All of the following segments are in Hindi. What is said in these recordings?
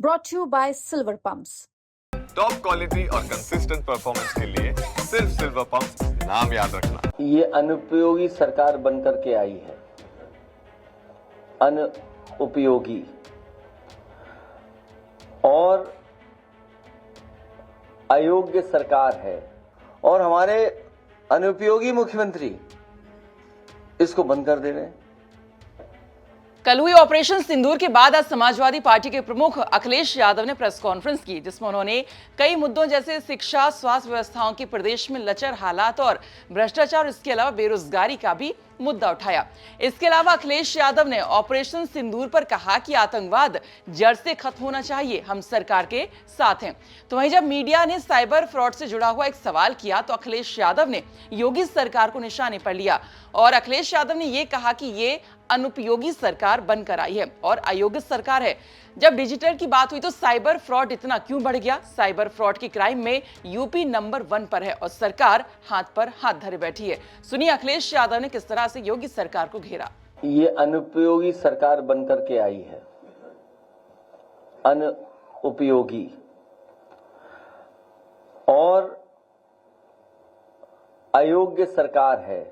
brought to you by Silver Pumps. Top quality और कंसिस्टेंट परफॉर्मेंस के लिए सिर्फ सिल्वर पंप नाम याद रखना। ये अनुपयोगी सरकार बनकर के आई है, अनुपयोगी। और अयोग्य सरकार है और हमारे अनुपयोगी मुख्यमंत्री इसको बंद कर दे रहे हैं। कल हुई ऑपरेशन सिंदूर के बाद आज समाजवादी पार्टी के प्रमुख अखिलेश यादव ने प्रेस कॉन्फ्रेंस की, जिसमें उन्होंने कई मुद्दों जैसे शिक्षा, स्वास्थ्य व्यवस्थाओं की प्रदेश में लचर हालात और भ्रष्टाचार, इसके अलावा बेरोजगारी का भी मुद्दा उठाया। इसके अलावा अखिलेश यादव ने ऑपरेशन सिंदूर पर कहा कि आतंकवाद जड़ से खत्म होना चाहिए, हम सरकार के साथ हैं। तो वहीं जब मीडिया ने साइबर फ्रॉड से जुड़ा हुआ एक सवाल किया तो अखिलेश यादव ने योगी सरकार को निशाने पर लिया और अखिलेश यादव ने यह कहा कि ये अनुपयोगी सरकार बनकर आई है और अयोग्य सरकार है। जब डिजिटल की बात हुई तो साइबर फ्रॉड इतना क्यों बढ़ गया? साइबर फ्रॉड की क्राइम में यूपी नंबर 1 पर है और सरकार हाथ पर हाथ धरे बैठी है। सुनिए अखिलेश यादव ने किस तरह से योगी सरकार को घेरा। ये अनुपयोगी सरकार बनकर के आई है, अनुपयोगी। और अयोग्य सरकार है।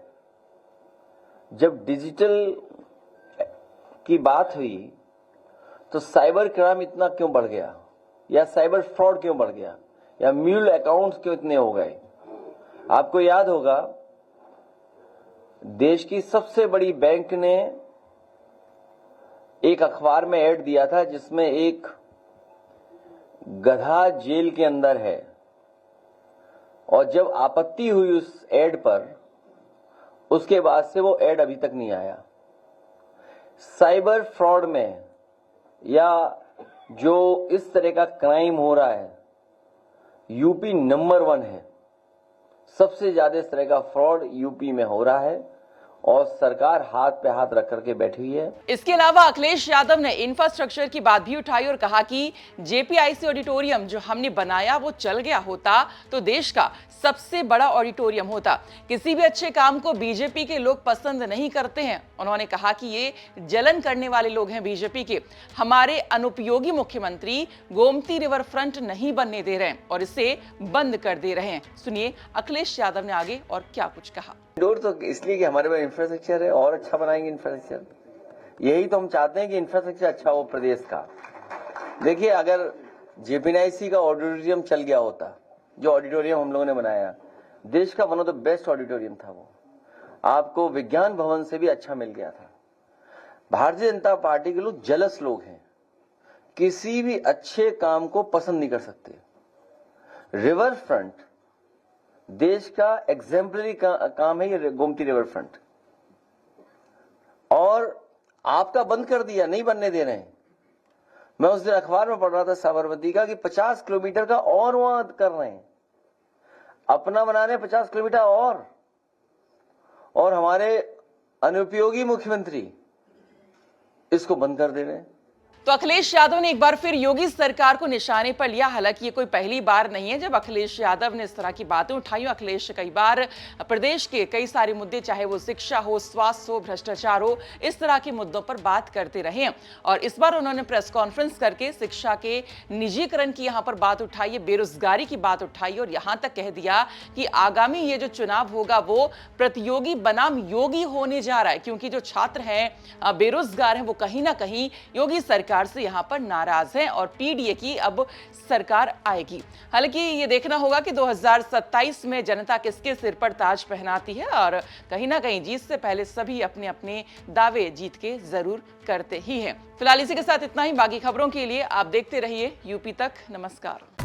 जब डिजिटल की बात हुई तो साइबर क्राइम इतना क्यों बढ़ गया, या साइबर फ्रॉड क्यों बढ़ गया, या म्यूल अकाउंट्स क्यों इतने हो गए? आपको याद होगा, देश की सबसे बड़ी बैंक ने एक अखबार में ऐड दिया था जिसमें एक गधा जेल के अंदर है, और जब आपत्ति हुई उस ऐड पर, उसके बाद से वो ऐड अभी तक नहीं आया। साइबर फ्रॉड में या जो इस तरह का क्राइम हो रहा है, यूपी नंबर 1 है। सबसे ज्यादा इस तरह का फ्रॉड यूपी में हो रहा है और सरकार हाथ पे हाथ रख करके बैठी हुई है। इसके अलावा अखिलेश यादव ने इंफ्रास्ट्रक्चर की बात भी उठाई और कहा कि जेपीआईसी ऑडिटोरियम जो हमने बनाया वो चल गया होता तो देश का सबसे बड़ा ऑडिटोरियम होता। किसी भी अच्छे काम को बीजेपी के लोग पसंद नहीं करते हैं। उन्होंने कहा कि ये जलन करने वाले लोग हैं बीजेपी के। हमारे अनुपयोगी मुख्यमंत्री गोमती रिवर फ्रंट नहीं बनने दे रहे हैं और इसे बंद कर दे रहे हैं। सुनिए अखिलेश यादव ने आगे और क्या कुछ कहा। इंदौर तो इसलिए कि हमारे पास इंफ्रास्ट्रक्चर है और अच्छा बनाएंगे इंफ्रास्ट्रक्चर। यही तो हम चाहते हैं कि इंफ्रास्ट्रक्चर अच्छा हो प्रदेश का। देखिए, अगर जेपीआईसी का ऑडिटोरियम चल गया होता, जो ऑडिटोरियम हम लोगों ने बनाया, देश का one of the best auditorium था वो, आपको विज्ञान भवन से भी अच्छा मिल गया था। भारतीय जनता पार्टी के लोग जलस लोग हैं, किसी भी अच्छे काम को पसंद नहीं कर सकते। रिवर फ्रंट देश का एग्जाम्पलरी काम है, ये गोमती रिवर फ्रंट, और आपका बंद कर दिया, नहीं बनने दे रहे हैं। मैं उस दिन अखबार में पढ़ रहा था साबरमती का कि 50 किलोमीटर का और वहां कर रहे हैं, अपना बना रहे 50 किलोमीटर और हमारे अनुपयोगी मुख्यमंत्री इसको बंद कर दे रहे हैं। तो अखिलेश यादव ने एक बार फिर योगी सरकार को निशाने पर लिया। हालांकि ये कोई पहली बार नहीं है जब अखिलेश यादव ने इस तरह की बातें उठाई। अखिलेश कई बार प्रदेश के कई सारे मुद्दे, चाहे वो शिक्षा हो, स्वास्थ्य हो, भ्रष्टाचार हो, इस तरह के मुद्दों पर बात करते रहे हैं। और इस बार उन्होंने प्रेस कॉन्फ्रेंस करके शिक्षा के निजीकरण की यहाँ पर बात उठाई है, बेरोजगारी की बात उठाई और यहाँ तक कह दिया कि आगामी ये जो चुनाव होगा वो प्रतियोगी बनाम योगी होने जा रहा है, क्योंकि जो छात्र हैं, बेरोजगार हैं, वो कहीं ना कहीं योगी सरकार से यहां पर नाराज हैं और पीडीए की अब सरकार आएगी। हालांकि ये देखना होगा कि 2027 में जनता किसके सिर पर ताज पहनाती है और कहीं ना कहीं जीत से पहले सभी अपने अपने दावे जीत के जरूर करते ही हैं। फिलहाल इसी के साथ इतना ही। बाकी खबरों के लिए आप देखते रहिए यूपी तक। नमस्कार।